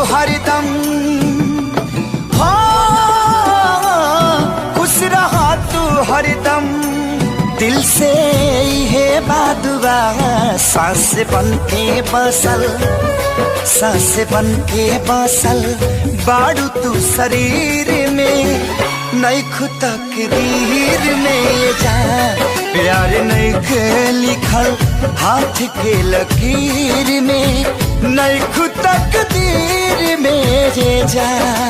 हरदम, हो खुश रहा तू हरदम। दिल से है बादुआ सांस बन के बसल, सांस बन के बसल बाड़ू तू शरीर में, नैखु तकदीर में ये जान। प्यार नैखे लिखल हाथ के लकीर में, नैखु तकदीर में ये जान।